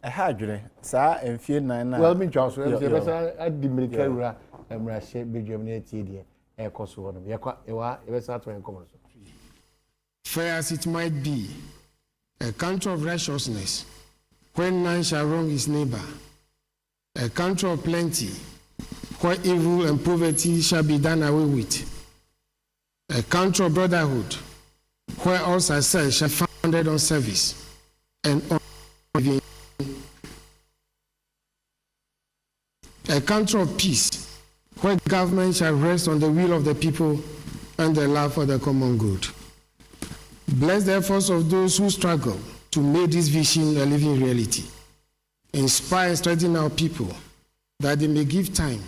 Hadwene saa emfie nan na well me twa so e be say adi mirika wura emra hye bedwam na ati de e koso ho no ye kwa e wa e be say to enkom so. Fair as it might be, a country of righteousness, when none shall wrong his neighbor, a country of plenty, where evil and poverty shall be done away with, a country of brotherhood, where all success shall be founded on service and on giving, a country of peace, where government shall rest on the will of the people and the love for the common good. Bless the efforts of those who struggle to make this vision a living reality. Inspire and strengthen our people that they may give time,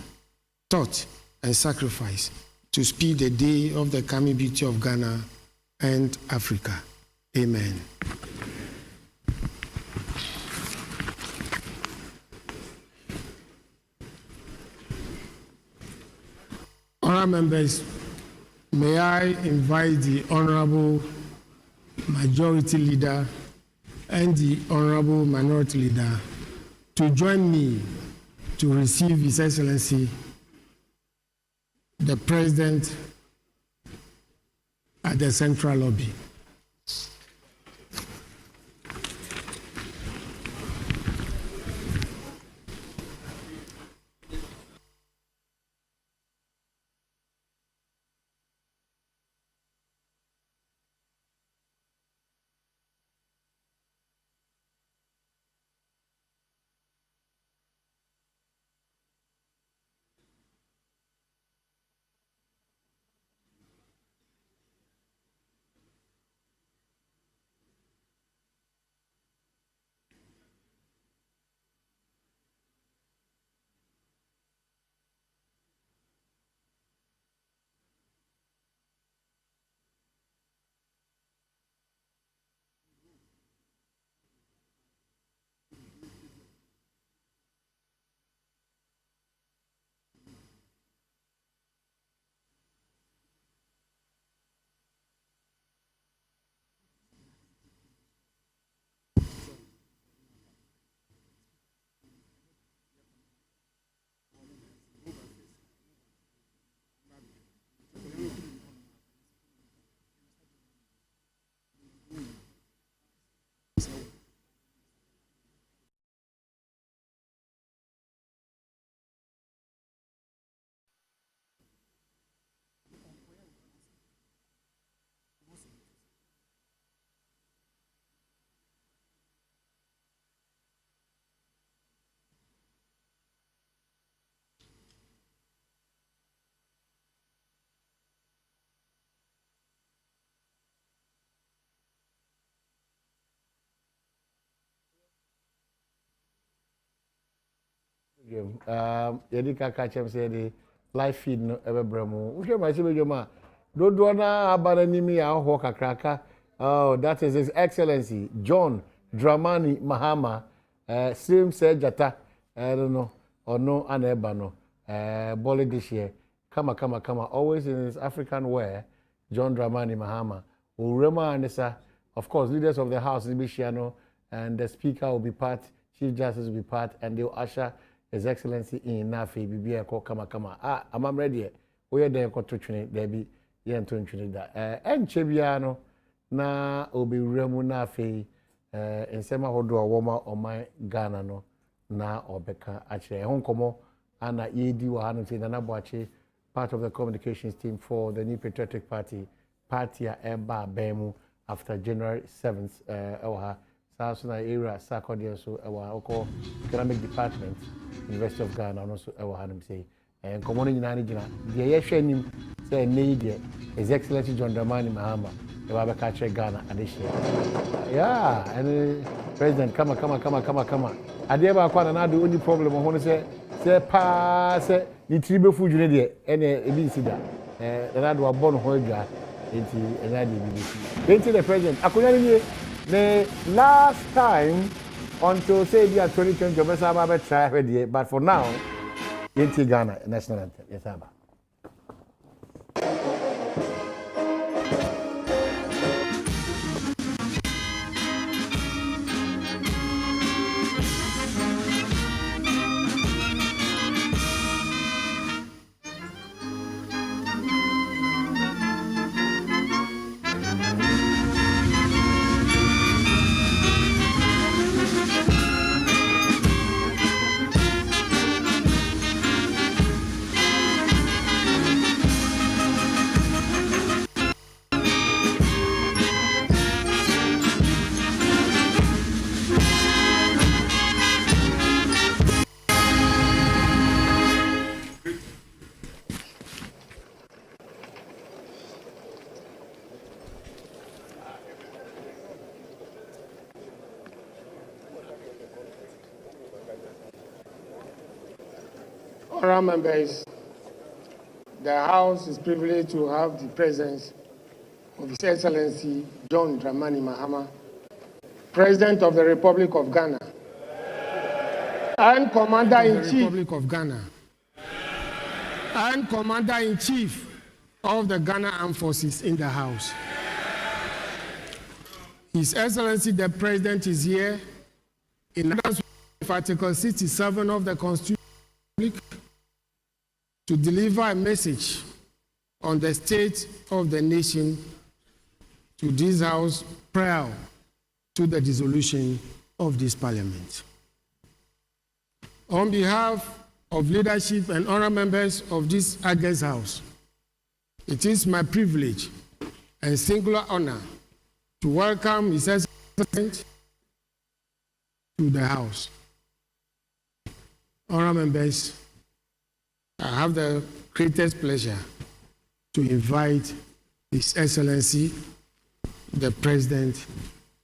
thought, and sacrifice to speed the day of the coming beauty of Ghana and Africa. Amen. Honourable members, may I invite the Honourable Majority Leader and the Honourable Minority Leader to join me to receive His Excellency the President at the Central Lobby. Yedi kaka chem say the live feed no ebebremu. Uhwe ma se bedwom dodo na abana nimi ya ho kakraka. Oh, that is His Excellency John Dramani Mahama. Same said Jata. I don't know. Or no aneba no. Boli this year. Kama. Always in his African wear. John Dramani Mahama. Urema and of course, leaders of the House Nibishiano and the Speaker will be part. Chief Justice will be part, and they will usher His Excellency in Nafi Bibi Eko Kama. I'm ready. We are there to train. There be yen to train that. And Chebiano na obi remu Nafi. Nsema hodo awoma omai Ghana no na obeka actually. Hong Kong ana yedi wahano te na nabwache part of the communications team for the New Patriotic Party. Party eba bemu after January 7th. South area, Sarkodie, so our economic department, University of Ghana, and also our Hanum say, and Common in Anigina, the Yeshanim say, need His Excellency John Dramani Mahama, the Wabakache Ghana, and this year. Yeah, and President, come on. I never quite another only problem. I want to say, pass the tribute food, and a visitor, and I do a born holder into another BBC. Into the President, I couldn't. The last time until say the 2020, but for now, Yenti Ghana national anthem. Yes, Abba. Honourable members, the House is privileged to have the presence of His Excellency John Dramani Mahama, President of the Republic of Ghana, and Commander-in-Chief Republic of Ghana, and Commander-in-Chief of the Ghana Armed Forces in the House. His Excellency the President is here in accordance with Article 67 of the Constitution to deliver a message on the state of the nation to this House prior to the dissolution of this Parliament. On behalf of leadership and honourable members of this August House, it is my privilege and singular honour to welcome His Excellency to the House. Honourable members, I have the greatest pleasure to invite His Excellency, the President,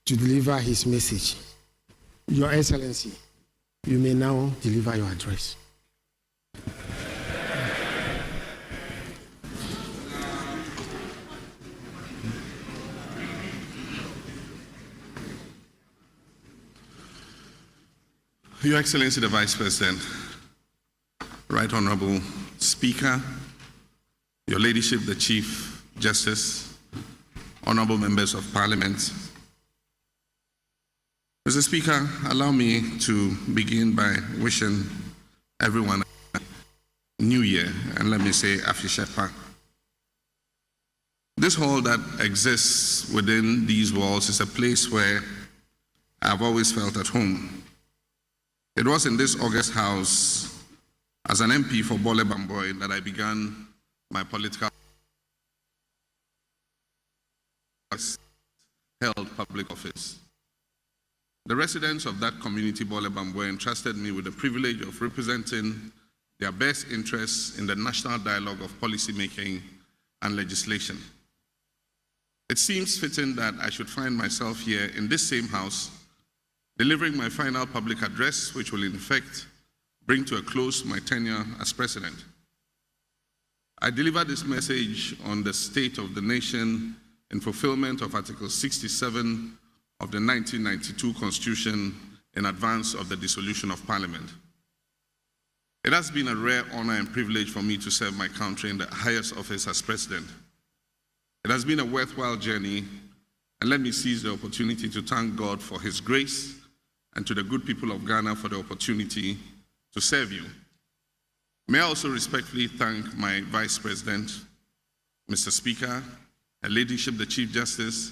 to deliver his message. Your Excellency, you may now deliver your address. Your Excellency the Vice President, Right Honorable Speaker, Your Ladyship the Chief Justice, Honorable Members of Parliament. Mr. Speaker, allow me to begin by wishing everyone a New Year, and let me say Afi Shepa. This hall that exists within these walls is a place where I've always felt at home. It was in this August House, as an MP for Bole Bamboy, that I began my political held public office. The residents of that community, Bole Bamboy, entrusted me with the privilege of representing their best interests in the national dialogue of policymaking and legislation. It seems fitting that I should find myself here in this same house, delivering my final public address, which will in effect bring to a close my tenure as president. I deliver this message on the state of the nation in fulfillment of Article 67 of the 1992 Constitution in advance of the dissolution of Parliament. It has been a rare honor and privilege for me to serve my country in the highest office as president. It has been a worthwhile journey, and let me seize the opportunity to thank God for His grace and to the good people of Ghana for the opportunity to serve you. May I also respectfully thank my Vice President, Mr. Speaker, and Ladyship the Chief Justice,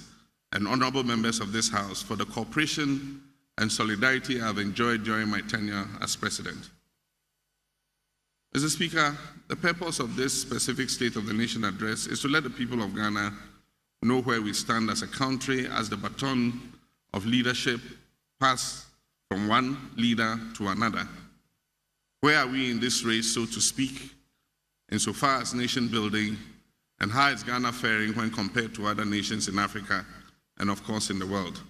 and honorable members of this House for the cooperation and solidarity I have enjoyed during my tenure as President. Mr. Speaker, the purpose of this specific State of the Nation address is to let the people of Ghana know where we stand as a country as the baton of leadership pass from one leader to another. Where are we in this race, so to speak, insofar as nation building, and how is Ghana faring when compared to other nations in Africa and of course in the world?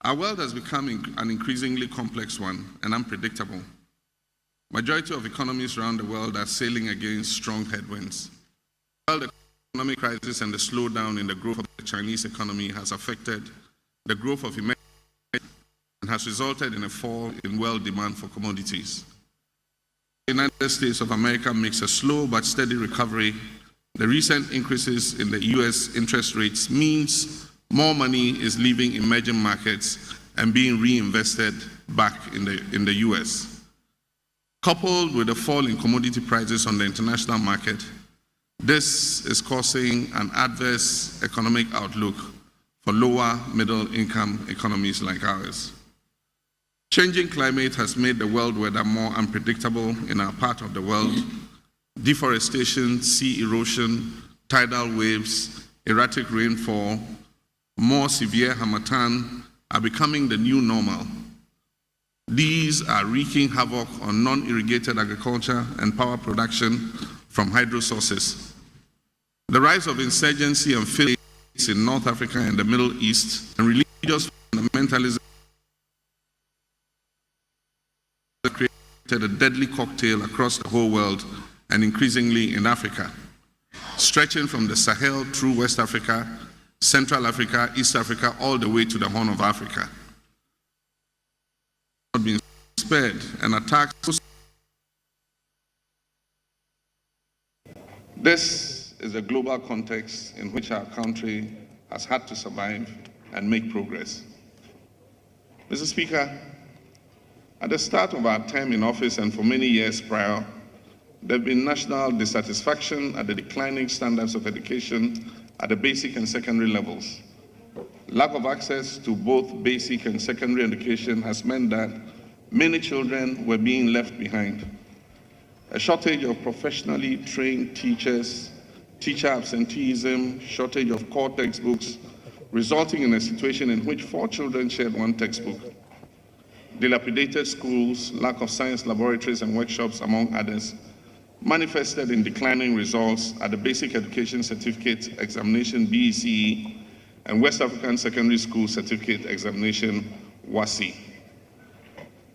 Our world has become an increasingly complex one and unpredictable. Majority of economies around the world are sailing against strong headwinds. While the economic crisis and the slowdown in the growth of the Chinese economy has affected the growth of emerging and has resulted in a fall in world demand for commodities. The United States of America makes a slow but steady recovery. The recent increases in the US interest rates means more money is leaving emerging markets and being reinvested back in the US. Coupled with a fall in commodity prices on the international market, this is causing an adverse economic outlook for lower middle income economies like ours. Changing climate has made the world weather more unpredictable in our part of the world. Deforestation, sea erosion, tidal waves, erratic rainfall, more severe harmattan are becoming the new normal. These are wreaking havoc on non-irrigated agriculture and power production from hydro sources. The rise of insurgency and failures in North Africa and the Middle East and religious fundamentalism create a deadly cocktail across the whole world and increasingly in Africa, stretching from the Sahel through West Africa, Central Africa, East Africa, all the way to the Horn of Africa. Not being spared and attacks. This is the global context in which our country has had to survive and make progress. Mr. Speaker, at the start of our term in office and for many years prior, there have been national dissatisfaction at the declining standards of education at the basic and secondary levels. Lack of access to both basic and secondary education has meant that many children were being left behind. A shortage of professionally trained teachers, teacher absenteeism, shortage of core textbooks, resulting in a situation in which 4 children shared 1 textbook. Dilapidated schools, lack of science laboratories and workshops, among others, manifested in declining results at the Basic Education Certificate Examination BECE and West African Secondary School Certificate Examination WASI.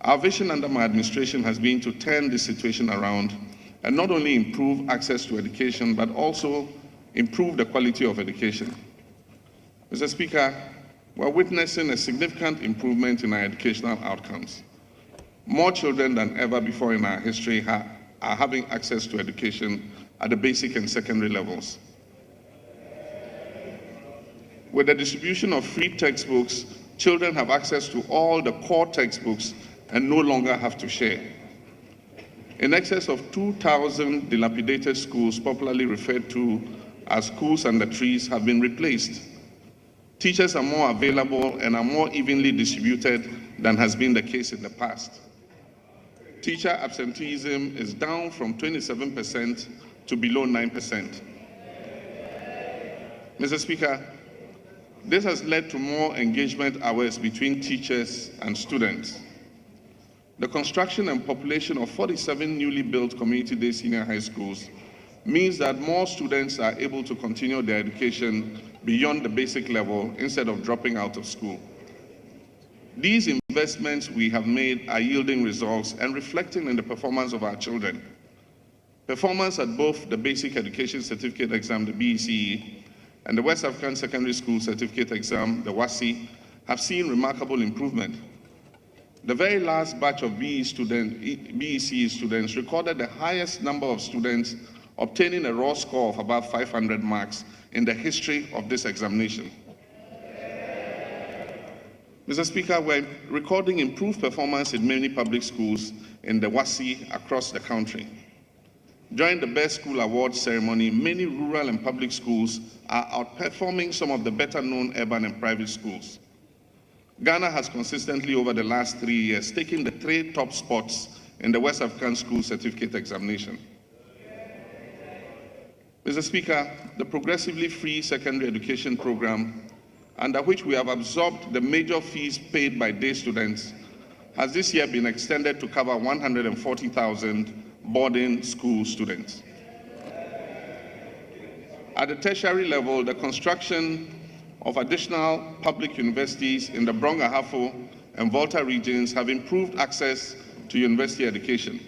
Our vision under my administration has been to turn this situation around and not only improve access to education, but also improve the quality of education. Mr. Speaker, we're witnessing a significant improvement in our educational outcomes. More children than ever before in our history are having access to education at the basic and secondary levels. With the distribution of free textbooks, children have access to all the core textbooks and no longer have to share. In excess of 2,000 dilapidated schools, popularly referred to as schools under trees, have been replaced. Teachers are more available and are more evenly distributed than has been the case in the past. Teacher absenteeism is down from 27% to below 9%. Mr. Speaker, this has led to more engagement hours between teachers and students. The construction and population of 47 newly built community-day senior high schools means that more students are able to continue their education beyond the basic level instead of dropping out of school. These investments we have made are yielding results and reflecting in the performance of our children. Performance at both the Basic Education Certificate Exam, the BECE, and the West African Secondary School Certificate Exam, the WASI, have seen remarkable improvement. The very last batch of BECE students recorded the highest number of students obtaining a raw score of about 500 marks in the history of this examination. Mr. Speaker, we're recording improved performance in many public schools in the WASI across the country. During the Best School Awards ceremony, many rural and public schools are outperforming some of the better-known urban and private schools. Ghana has consistently, over the last 3 years, taken the 3 top spots in the West African School Certificate Examination. Mr. Speaker, the progressively free secondary education program, under which we have absorbed the major fees paid by day students, has this year been extended to cover 140,000 boarding school students. At the tertiary level, the construction of additional public universities in the Brong-Ahafo and Volta regions have improved access to university education.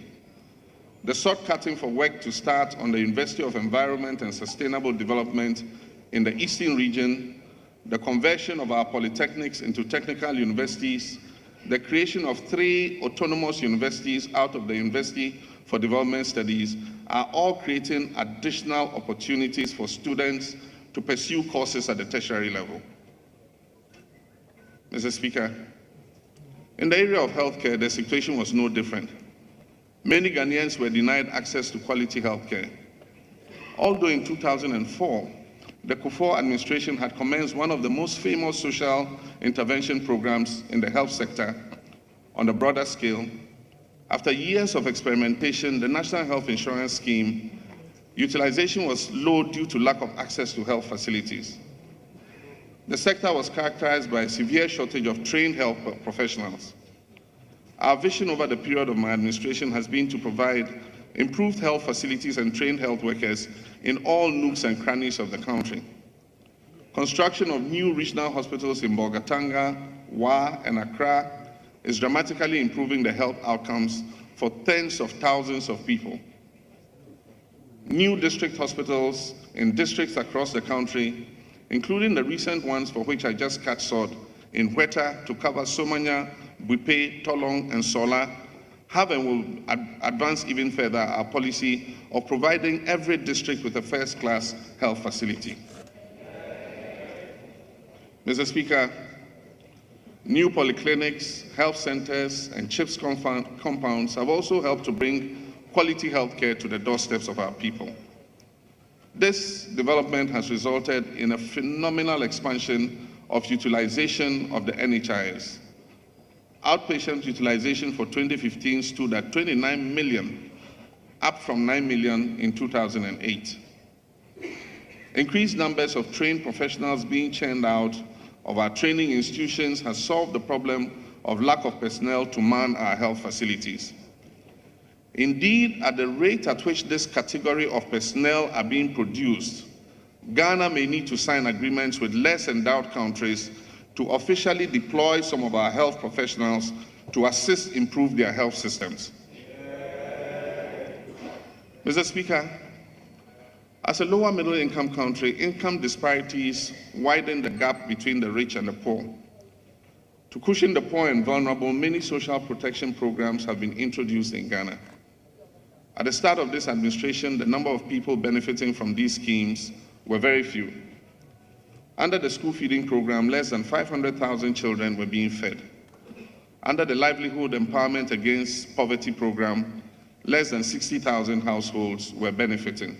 The shortcutting for work to start on the University of Environment and Sustainable Development in the Eastern region, the conversion of our polytechnics into technical universities, the creation of 3 autonomous universities out of the University for Development Studies are all creating additional opportunities for students to pursue courses at the tertiary level. Mr. Speaker, in the area of healthcare, the situation was no different. Many Ghanaians were denied access to quality healthcare. Although in 2004, the Kufuor administration had commenced one of the most famous social intervention programs in the health sector on a broader scale, after years of experimentation, the National Health Insurance Scheme utilization was low due to lack of access to health facilities. The sector was characterized by a severe shortage of trained health professionals. Our vision over the period of my administration has been to provide improved health facilities and trained health workers in all nooks and crannies of the country. Construction of new regional hospitals in Bolgatanga, Wa, and Accra is dramatically improving the health outcomes for tens of thousands of people. New district hospitals in districts across the country, including the recent ones for which I just cut short in Hueta to cover Somanya, Buipe, Tolong, and Sola, have and will advance even further our policy of providing every district with a first-class health facility. Mr. Speaker, new polyclinics, health centers, and CHIPS compounds have also helped to bring quality health care to the doorsteps of our people. This development has resulted in a phenomenal expansion of utilization of the NHIS. Outpatient utilization for 2015 stood at 29 million, up from 9 million in 2008. Increased numbers of trained professionals being churned out of our training institutions has solved the problem of lack of personnel to man our health facilities. Indeed, at the rate at which this category of personnel are being produced, Ghana may need to sign agreements with less endowed countries to officially deploy some of our health professionals to assist improve their health systems. Mr. Speaker, as a lower middle income country, income disparities widen the gap between the rich and the poor. To cushion the poor and vulnerable, many social protection programs have been introduced in Ghana. At the start of this administration, the number of people benefiting from these schemes were very few. Under the school feeding program, less than 500,000 children were being fed. Under the Livelihood Empowerment Against Poverty program, less than 60,000 households were benefiting.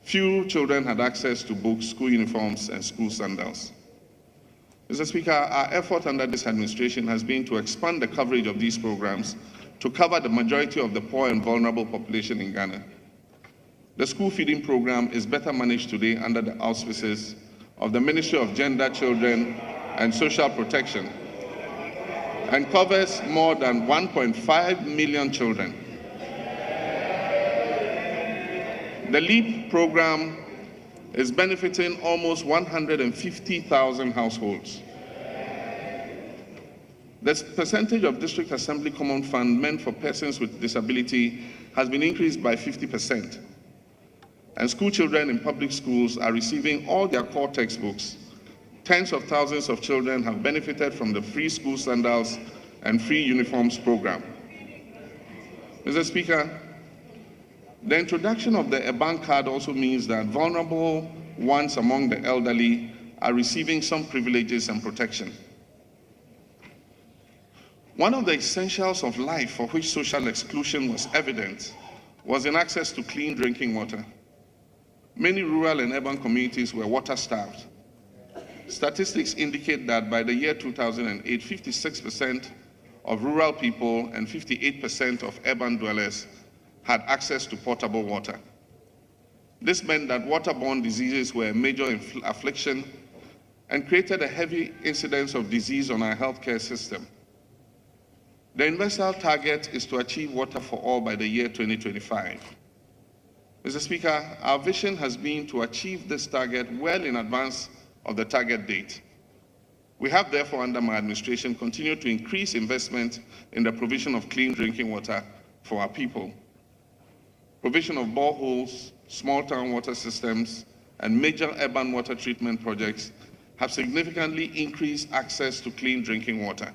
Few children had access to books, school uniforms, and school sandals. Mr. Speaker, our effort under this administration has been to expand the coverage of these programs to cover the majority of the poor and vulnerable population in Ghana. The school feeding program is better managed today under the auspices of the Ministry of Gender, Children, and Social Protection and covers more than 1.5 million children. The LEAP program is benefiting almost 150,000 households. The percentage of District Assembly Common Fund meant for persons with disability has been increased by 50%. And school children in public schools are receiving all their core textbooks. Tens of thousands of children have benefited from the free school sandals and free uniforms program. Mr. Speaker, the introduction of the EBAN card also means that vulnerable ones among the elderly are receiving some privileges and protection. One of the essentials of life for which social exclusion was evident was in access to clean drinking water. Many rural and urban communities were water-starved. Statistics indicate that by the year 2008, 56% of rural people and 58% of urban dwellers had access to potable water. This meant that waterborne diseases were a major affliction and created a heavy incidence of disease on our healthcare system. The universal target is to achieve water for all by the year 2025. Mr. Speaker, our vision has been to achieve this target well in advance of the target date. We have therefore, under my administration, continued to increase investment in the provision of clean drinking water for our people. Provision of boreholes, small town water systems, and major urban water treatment projects have significantly increased access to clean drinking water.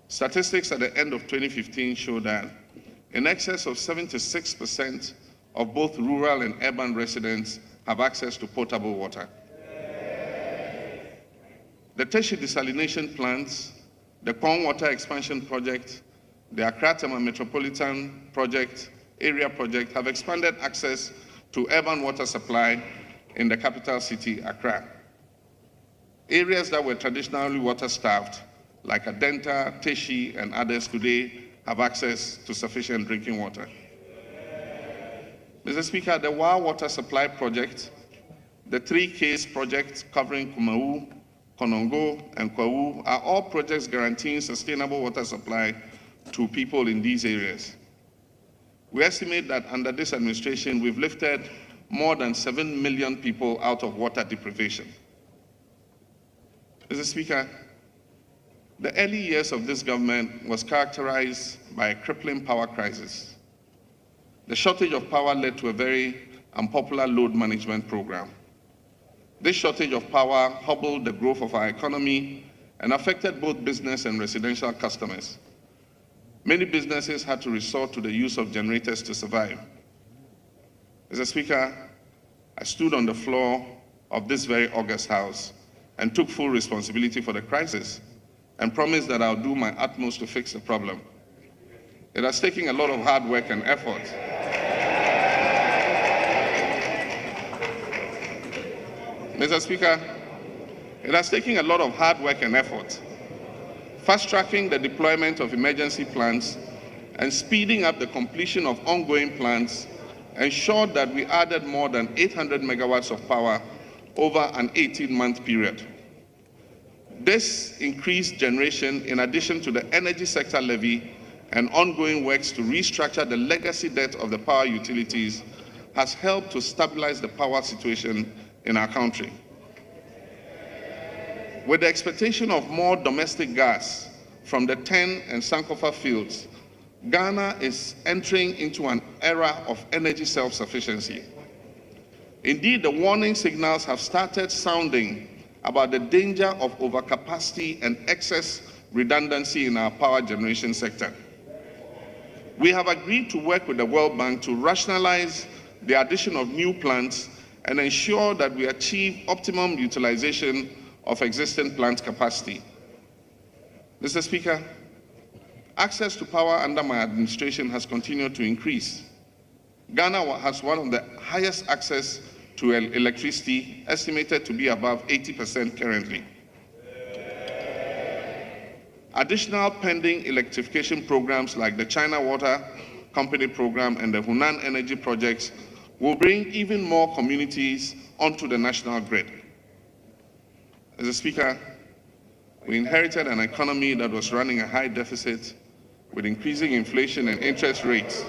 Statistics at the end of 2015 show that in excess of 76% of both rural and urban residents have access to potable water. The tertiary desalination plants, the Pond Water Expansion Project, the Accra-Tema Metropolitan Project, Area Project have expanded access to urban water supply in the capital city, Accra. Areas that were traditionally water-starved, like Adenta, Teshi, and others today, have access to sufficient drinking water. Mr. Speaker, the Wa Water Supply Project, the 3Ks project covering Kumau, Konongo, and Kwawu are all projects guaranteeing sustainable water supply to people in these areas. We estimate that under this administration, we've lifted more than 7 million people out of water deprivation. Mr. Speaker, the early years of this government was characterized by a crippling power crisis. The shortage of power led to a very unpopular load management program. This shortage of power hobbled the growth of our economy and affected both business and residential customers. Many businesses had to resort to the use of generators to survive. Mr. Speaker, I stood on the floor of this very august House and took full responsibility for the crisis and promised that I'll do my utmost to fix the problem. It has taken a lot of hard work and effort. Mr. Speaker, it has taken a lot of hard work and effort. Fast-tracking the deployment of emergency plans and speeding up the completion of ongoing plans ensured that we added more than 800 megawatts of power over an 18-month period. This increased generation, in addition to the energy sector levy and ongoing works to restructure the legacy debt of the power utilities, has helped to stabilize the power situation in our country. With the expectation of more domestic gas from the TEN and Sankofa fields, Ghana is entering into an era of energy self-sufficiency. Indeed, the warning signals have started sounding about the danger of overcapacity and excess redundancy in our power generation sector. We have agreed to work with the World Bank to rationalize the addition of new plants and ensure that we achieve optimum utilization of existing plant capacity. Mr. Speaker, access to power under my administration has continued to increase. Ghana has one of the highest access to electricity, estimated to be above 80% currently. Additional pending electrification programs like the China Water Company program and the Hunan Energy projects will bring even more communities onto the national grid. As a Speaker, we inherited an economy that was running a high deficit with increasing inflation and interest rates.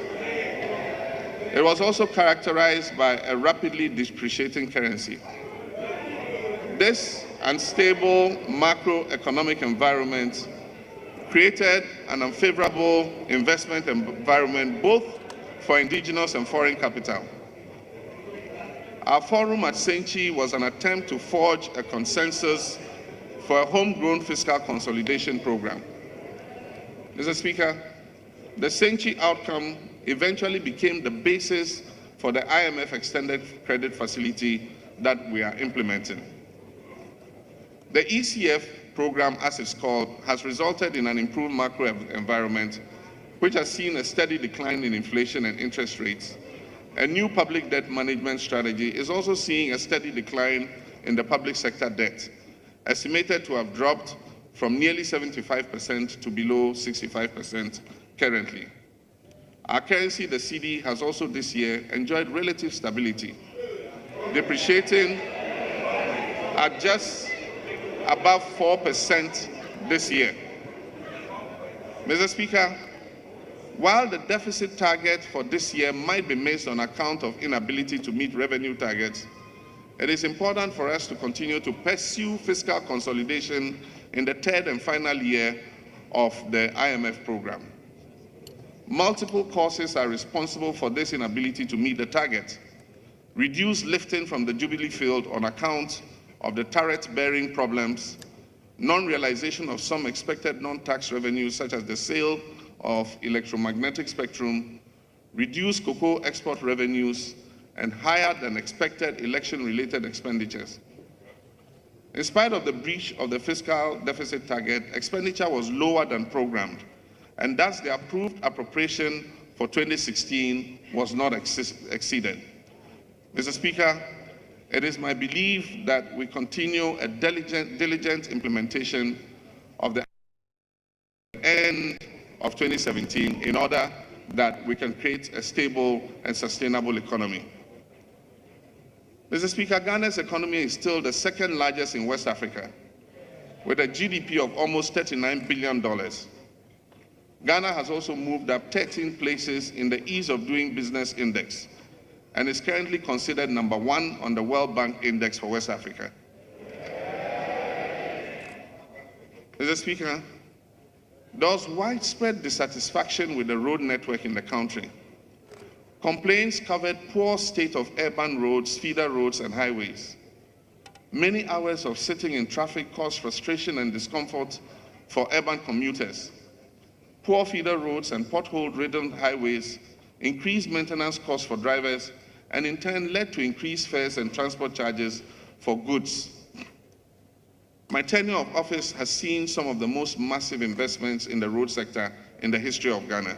It was also characterized by a rapidly depreciating currency. This unstable macroeconomic environment created an unfavorable investment environment both for indigenous and foreign capital. Our forum at Zimbi was an attempt to forge a consensus for a homegrown fiscal consolidation program. Mr. Speaker, the Zimbi outcome eventually became the basis for the IMF extended credit facility that we are implementing. The ECF program, as it's called, has resulted in an improved macro environment, which has seen a steady decline in inflation and interest rates. A new public debt management strategy is also seeing a steady decline in the public sector debt, estimated to have dropped from nearly 75% to below 65% currently. Our currency, the cedi, has also this year enjoyed relative stability, depreciating at just above 4% this year. Mr. Speaker, while the deficit target for this year might be missed on account of inability to meet revenue targets, it is important for us to continue to pursue fiscal consolidation in the third and final year of the IMF program. Multiple causes are responsible for this inability to meet the target. Reduced lifting from the Jubilee field on account of the turret-bearing problems, non-realization of some expected non-tax revenues such as the sale of electromagnetic spectrum, reduced cocoa export revenues, and higher than expected election-related expenditures. In spite of the breach of the fiscal deficit target, expenditure was lower than programmed, and thus the approved appropriation for 2016 was not exceeded. Mr. Speaker, it is my belief that we continue a diligent implementation of the end of 2017 in order that we can create a stable and sustainable economy. Mr. Speaker, Ghana's economy is still the second largest in West Africa, with a GDP of almost $39 billion. Ghana has also moved up 13 places in the Ease of Doing Business Index and is currently considered #1 on the World Bank Index for West Africa. Mr. Speaker, There was widespread dissatisfaction with the road network in the country. Complaints covered poor state of urban roads, feeder roads, and highways. Many hours of sitting in traffic caused frustration and discomfort for urban commuters. Poor feeder roads and pothole-ridden highways increased maintenance costs for drivers and in turn led to increased fares and transport charges for goods. My tenure of office has seen some of the most massive investments in the road sector in the history of Ghana.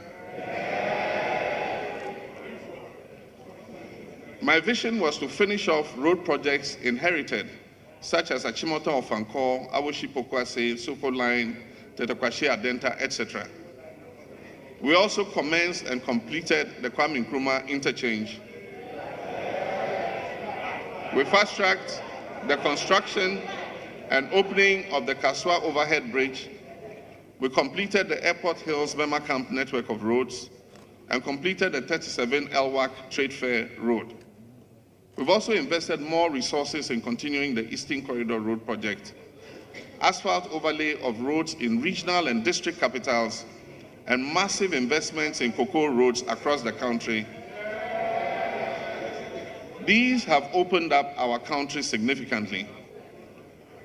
My vision was to finish off road projects inherited, such as Achimota Ofankor, Awoshi Pokwase, Soko Line, Tetekwashi Adenta, etc. We also commenced and completed the Kwame Nkrumah interchange. We fast-tracked the construction and opening of the Kaswa Overhead Bridge. We completed the Airport Hills Bema Camp network of roads and completed the 37 Elwak Trade Fair Road. We've also invested more resources in continuing the Eastern Corridor Road project, asphalt overlay of roads in regional and district capitals, and massive investments in cocoa roads across the country. These have opened up our country significantly.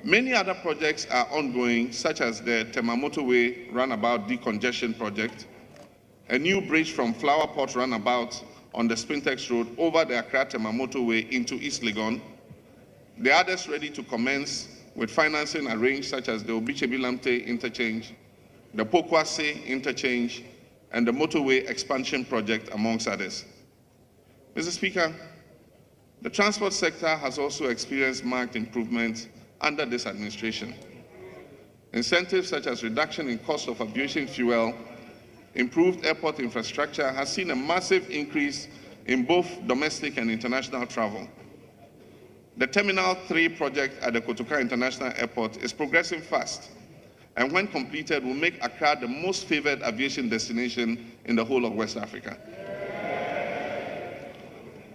Many other projects are ongoing, such as the Tema Motorway Runabout Decongestion Project, a new bridge from Flower Pot Runabout on the Spintex Road over the Accra-Tema Motorway into East Legon. The others ready to commence with financing arranged, such as the Obichebi-Lamte Interchange, the Pokwase Interchange, and the Motorway Expansion Project, amongst others. Mr. Speaker, the transport sector has also experienced marked improvements under this administration. Incentives such as reduction in cost of aviation fuel, improved airport infrastructure has seen a massive increase in both domestic and international travel. The Terminal 3 project at the Kotoka International Airport is progressing fast, and when completed will make Accra the most favored aviation destination in the whole of West Africa.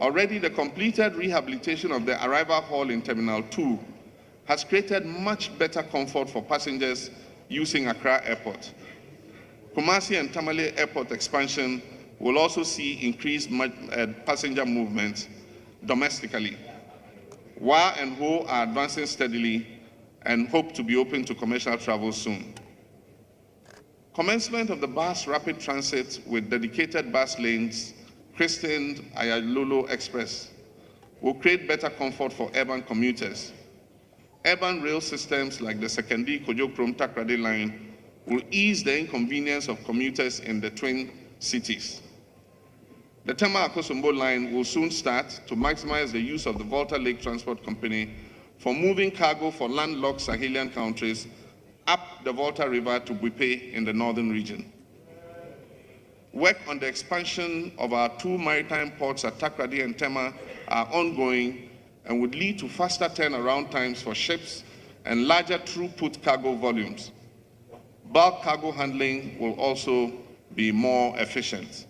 Already the completed rehabilitation of the arrival hall in Terminal 2 has created much better comfort for passengers using Accra Airport. Kumasi and Tamale Airport expansion will also see increased passenger movement domestically. WA and HO are advancing steadily and hope to be open to commercial travel soon. Commencement of the bus rapid transit with dedicated bus lanes, christened Ayalolo Express, will create better comfort for urban commuters. Urban rail systems like the Sekendi Kojokrom Takrade line will ease the inconvenience of commuters in the twin cities. The Tema Akosombo line will soon start to maximize the use of the Volta Lake Transport Company for moving cargo for landlocked Sahelian countries up the Volta River to Buipe in the northern region. Work on the expansion of our two maritime ports at Takrady and Tema are ongoing and would lead to faster turnaround times for ships and larger throughput cargo volumes. Bulk cargo handling will also be more efficient.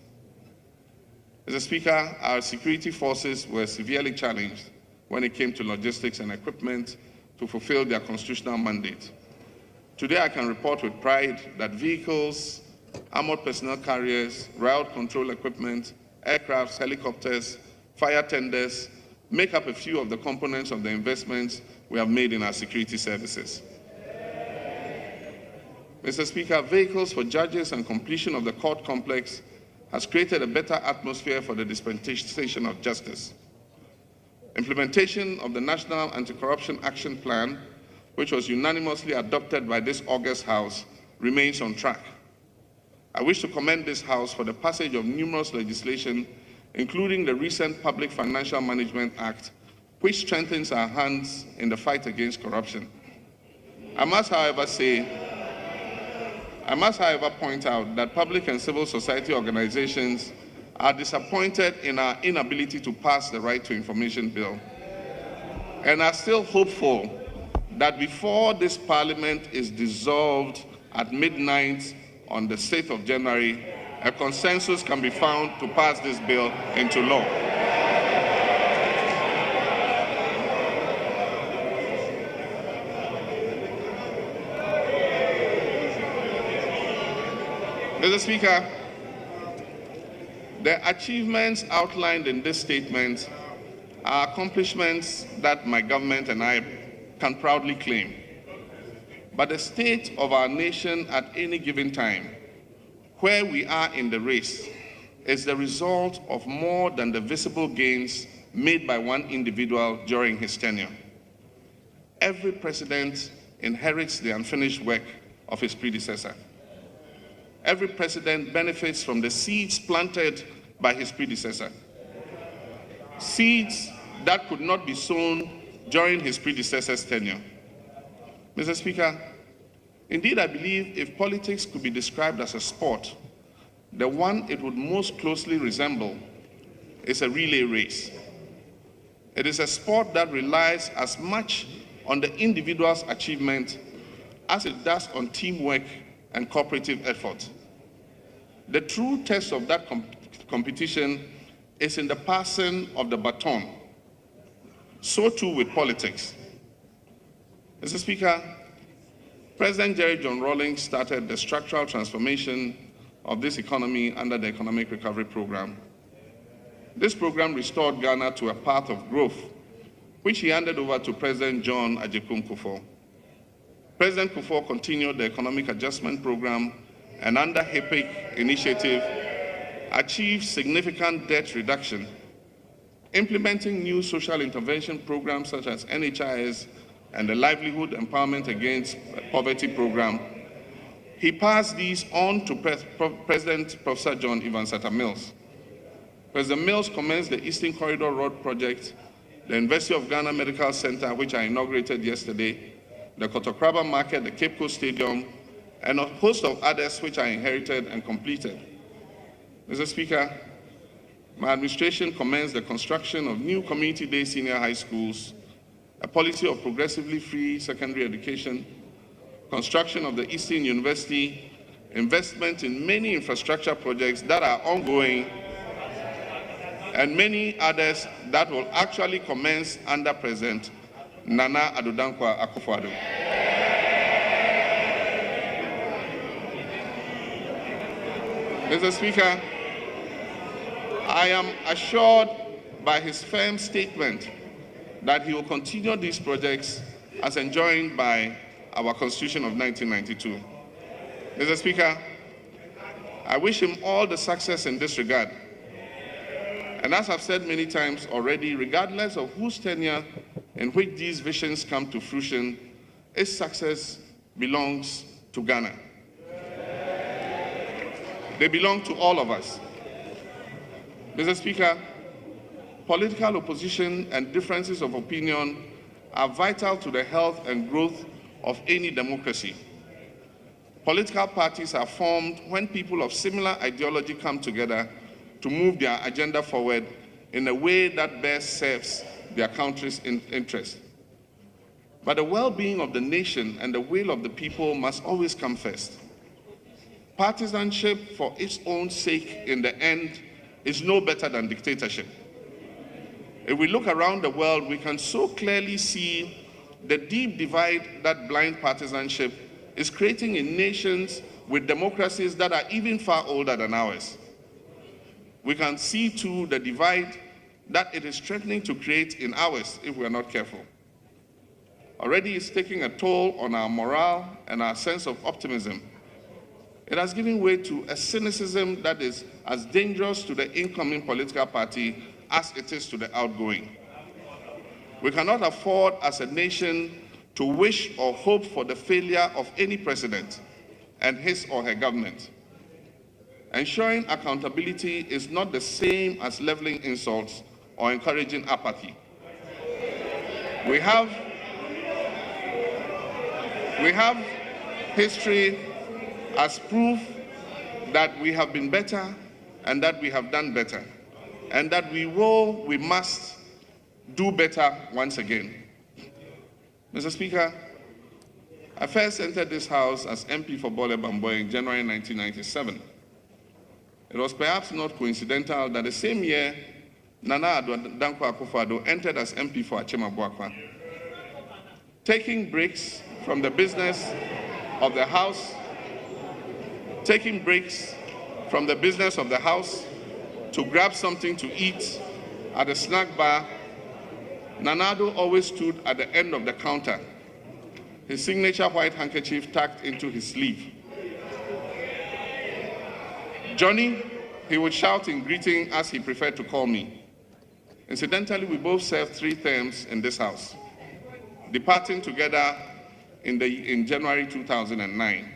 Mr. Speaker, our security forces were severely challenged when it came to logistics and equipment to fulfill their constitutional mandate. Today, I can report with pride that vehicles, armored personnel carriers, route control equipment, aircrafts, helicopters, fire tenders make up a few of the components of the investments we have made in our security services. Mr. Speaker, vehicles for judges and completion of the court complex has created a better atmosphere for the dispensation of justice. Implementation of the National Anti-Corruption Action Plan, which was unanimously adopted by this August House, remains on track. I wish to commend this House for the passage of numerous legislation, including the recent Public Financial Management Act, which strengthens our hands in the fight against corruption. I must, however, point out that public and civil society organizations are disappointed in our inability to pass the Right to Information Bill and are still hopeful that before this Parliament is dissolved at midnight on the 6th of January, a consensus can be found to pass this bill into law. Mr. Speaker, the achievements outlined in this statement are accomplishments that my government and I can proudly claim. But the state of our nation at any given time, where we are in the race, is the result of more than the visible gains made by one individual during his tenure. Every president inherits the unfinished work of his predecessor. Every president benefits from the seeds planted by his predecessor. Seeds that could not be sown during his predecessor's tenure. Mr. Speaker, indeed I believe if politics could be described as a sport, the one it would most closely resemble is a relay race. It is a sport that relies as much on the individual's achievement as it does on teamwork and cooperative effort. The true test of that competition is in the passing of the baton. So too with politics. Mr. Speaker, President Jerry John Rawlings started the structural transformation of this economy under the Economic Recovery Program. This program restored Ghana to a path of growth, which he handed over to President John Agyekum Kufuor. President Kufuor continued the Economic Adjustment Program and under HIPIC initiative achieved significant debt reduction, implementing new social intervention programs such as NHIS and the Livelihood Empowerment Against Poverty Program. He passed these on to President Professor John Evansata Mills. President Mills commenced the Eastern Corridor Road Project, the University of Ghana Medical Center, which I inaugurated yesterday, the Kotokraba Market, the Cape Coast Stadium, and a host of others which I inherited and completed. Mr. Speaker, my administration commenced the construction of new community-day senior high schools, a policy of progressively free secondary education, construction of the Eastern University, investment in many infrastructure projects that are ongoing, and many others that will actually commence under President Nana Addo Dankwa Akufo-Addo. Mr. Speaker, I am assured by his firm statement that he will continue these projects as enjoined by our Constitution of 1992. Mr. Speaker, I wish him all the success in this regard. And as I've said many times already, regardless of whose tenure in which these visions come to fruition, its success belongs to Ghana. They belong to all of us. Mr. Speaker, political opposition and differences of opinion are vital to the health and growth of any democracy. Political parties are formed when people of similar ideology come together to move their agenda forward in a way that best serves their country's interest. But the well-being of the nation and the will of the people must always come first. Partisanship for its own sake in the end is no better than dictatorship. If we look around the world, we can so clearly see the deep divide that blind partisanship is creating in nations with democracies that are even far older than ours. We can see too the divide that it is threatening to create in ours if we are not careful. Already it's taking a toll on our morale and our sense of optimism. It has given way to a cynicism that is as dangerous to the incoming political party as it is to the outgoing. We cannot afford as a nation to wish or hope for the failure of any president and his or her government. Ensuring accountability is not the same as leveling insults or encouraging apathy. We have history as proof that we have been better and that we have done better, and that we must do better once again. Mr. Speaker, I first entered this House as MP for Bole Bamboe in January 1997. It was perhaps not coincidental that the same year, Nana Addo Dankwa Akufo-Addo entered as MP for Achema-Boakwa. Taking breaks from the business of the House taking breaks from the business of the house to grab something to eat at a snack bar, Nana Addo always stood at the end of the counter, his signature white handkerchief tucked into his sleeve. Johnny, he would shout in greeting as he preferred to call me. Incidentally, we both served 3 terms in this house, departing together in January 2009.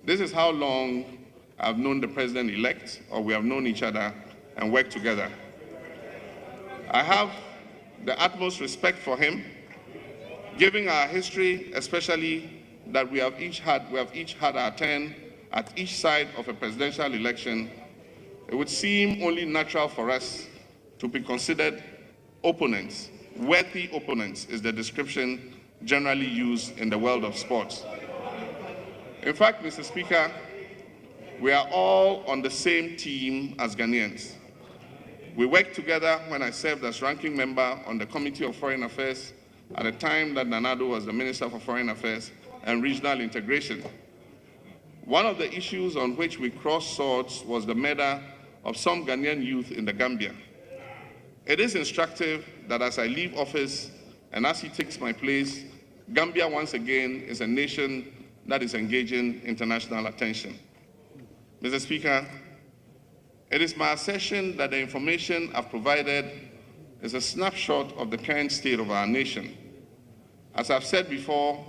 This is how long I've known the president-elect, or we have known each other and worked together. I have the utmost respect for him, given our history, especially that we have each had our turn at each side of a presidential election. It would seem only natural for us to be considered opponents. Worthy opponents is the description generally used in the world of sports. In fact, Mr. Speaker, we are all on the same team as Ghanaians. We worked together when I served as ranking member on the Committee of Foreign Affairs at the time that Nana Addo was the Minister for Foreign Affairs and Regional Integration. One of the issues on which we crossed swords was the murder of some Ghanaian youth in the Gambia. It is instructive that as I leave office and as he takes my place, Gambia once again is a nation that is engaging international attention. Mr. Speaker, it is my assertion that the information I've provided is a snapshot of the current state of our nation. As I've said before,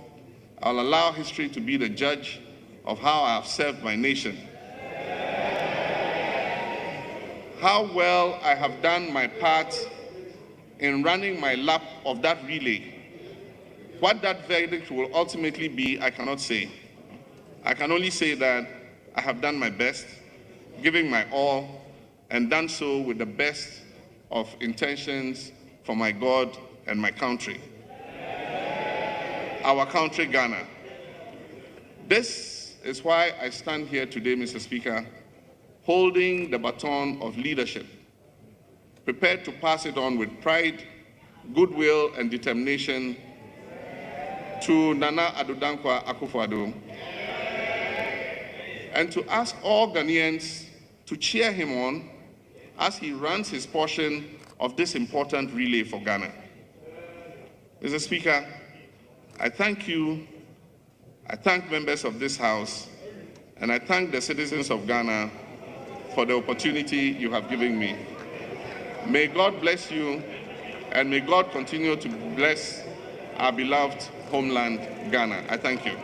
I'll allow history to be the judge of how I have served my nation. How well I have done my part in running my lap of that relay. What that verdict will ultimately be, I cannot say. I can only say that I have done my best, giving my all, and done so with the best of intentions for my God and my country. Our country, Ghana. This is why I stand here today, Mr. Speaker, holding the baton of leadership, prepared to pass it on with pride, goodwill, and determination to Nana Addo Dankwa Akufo-Addo, and to ask all Ghanaians to cheer him on as he runs his portion of this important relay for Ghana. Mr. Speaker, I thank you, I thank members of this House, and I thank the citizens of Ghana for the opportunity you have given me. May God bless you, and may God continue to bless our beloved homeland, Ghana. I thank you.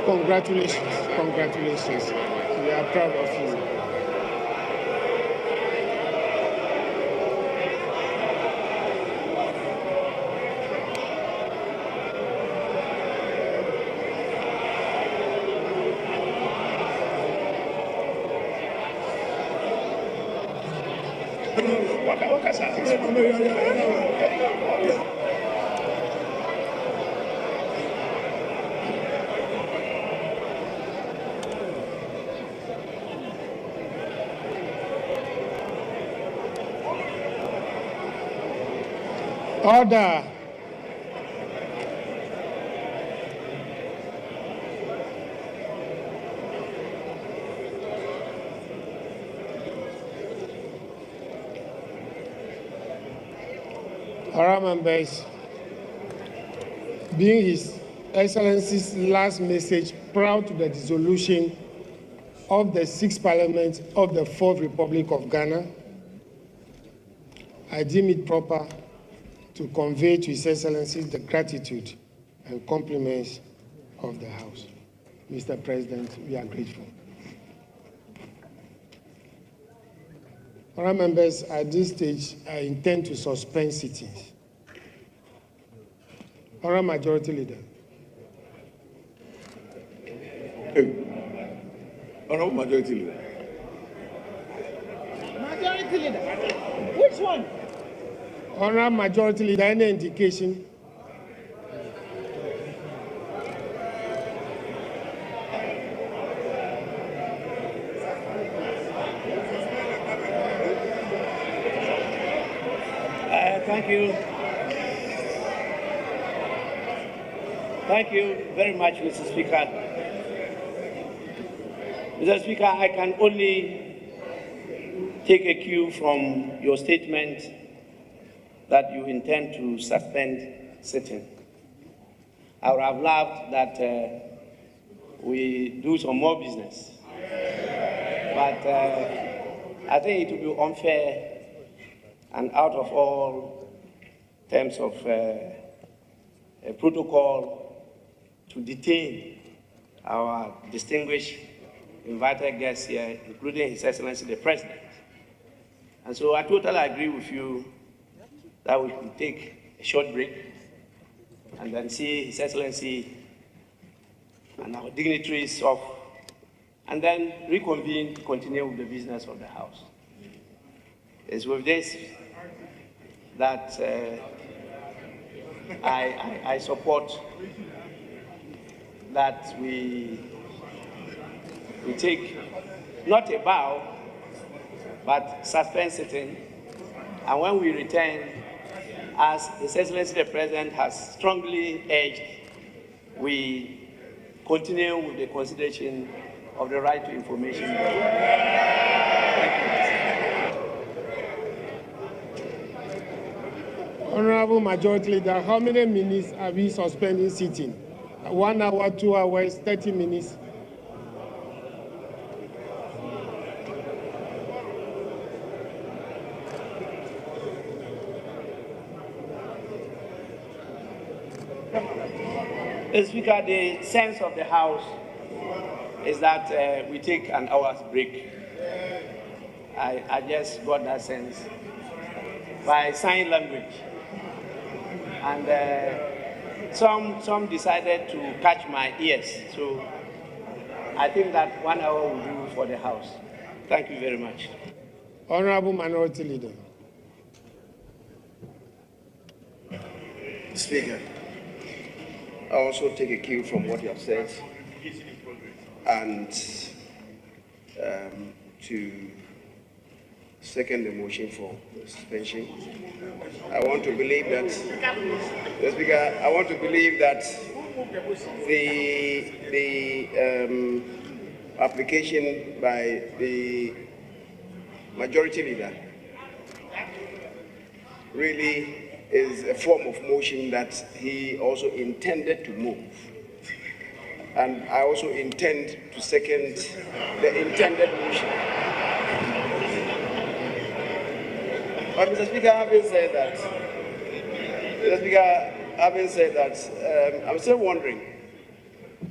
Congratulations, congratulations. We are proud of you. Order. Honourable members, being His Excellency's last message prior to the dissolution of the 6th Parliament of the 4th Republic of Ghana, I deem it proper to convey to His Excellency the gratitude and compliments of the House. Mr. President, we are grateful. Honourable members, at this stage, I intend to suspend sittings. Honourable Majority Leader. Honourable Majority Leader. Majority Leader. Which one? Honourable Majority Leader, any indication? Thank you. Thank you very much, Mr. Speaker. Mr. Speaker, I can only take a cue from your statement that you intend to suspend sitting. I would have loved that we do some more business. But I think it would be unfair and out of all terms of a protocol to detain our distinguished invited guests here, including His Excellency the President. And so I totally agree with you that we should take a short break and then see His Excellency and our dignitaries off, and then reconvene to continue with the business of the House. It's with this that I support that we take not a bow, but suspend sitting, and when we return, as His Excellency the President has strongly urged, we continue with the consideration of the right to information. Honorable Majority Leader, how many minutes are we suspending sitting? 1 hour, 2 hours, 30 minutes? Mr. Speaker, the sense of the House is that we take an hour's break. I just got that sense by sign language. And some decided to catch my ears. So I think that 1 hour will do for the House. Thank you very much. Honorable Minority Leader. Speaker, I also take a cue from what you have said and to second the motion for suspension. I want to believe that, the Speaker, I want to believe that the application by the Majority Leader really is a form of motion that he also intended to move. And I also intend to second the intended motion. But Mr. Speaker, having said that, I'm still wondering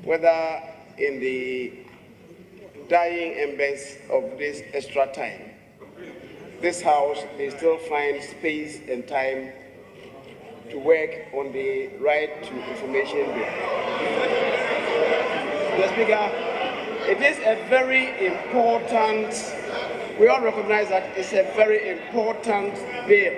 whether in the dying embers of this extra time, this House may still find space and time to work on the right to information bill. Mr. Speaker, it is a very important, we all recognize that it's a very important bill.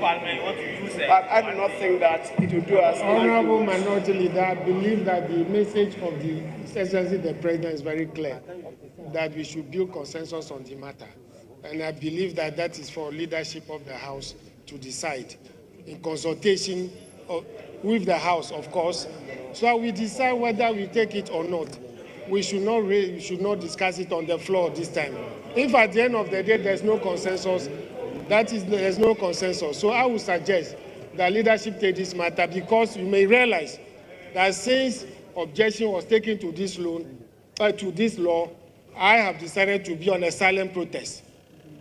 But I do not think that it will do us. Honorable Minority Leader, I believe that the message of the Excellency the President is very clear, that we should build consensus on the matter. And I believe that that is for leadership of the House to decide in consultation with the House, of course. So we decide whether we take it or not. We should not discuss it on the floor this time. If at the end of the day there's no consensus, there's no consensus. So I would suggest that leadership take this matter, because you may realize that since objection was taken to this law, I have decided to be on a silent protest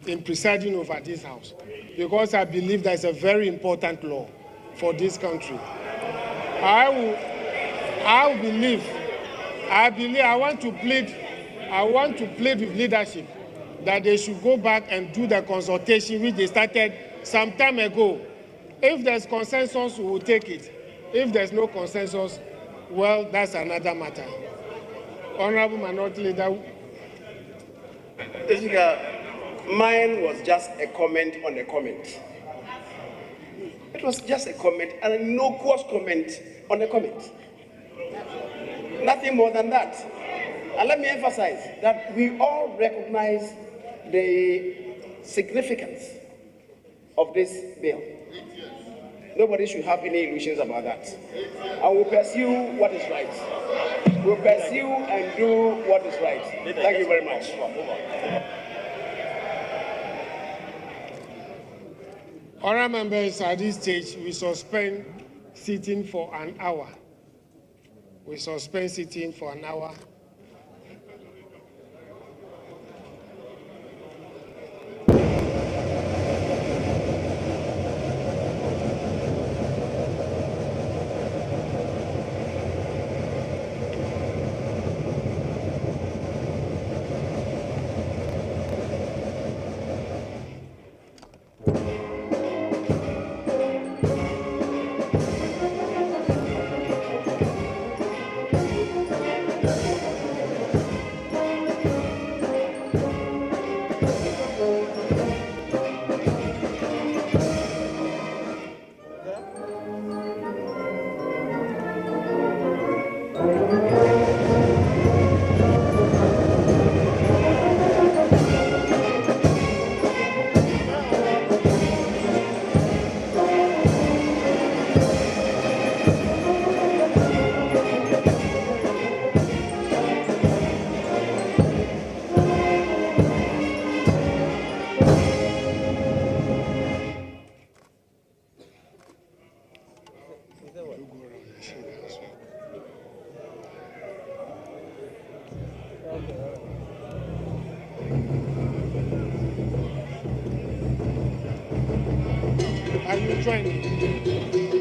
in presiding over this House, because I believe that's a very important law for this country. I want to plead with leadership that they should go back and do the consultation which they started some time ago. If there's consensus, we will take it. If there's no consensus, well, that's another matter. Honorable Minority Leader. Mine was just a comment on a comment. It was just a comment and a no-course comment on a comment. Nothing more than that. And let me emphasize that we all recognize the significance of this bill. Nobody should have any illusions about that. And we'll pursue what is right. We'll pursue and do what is right. Thank you very much. Honourable members, at this stage, we suspend sitting for an hour. We suspend sitting for an hour. Are you joining?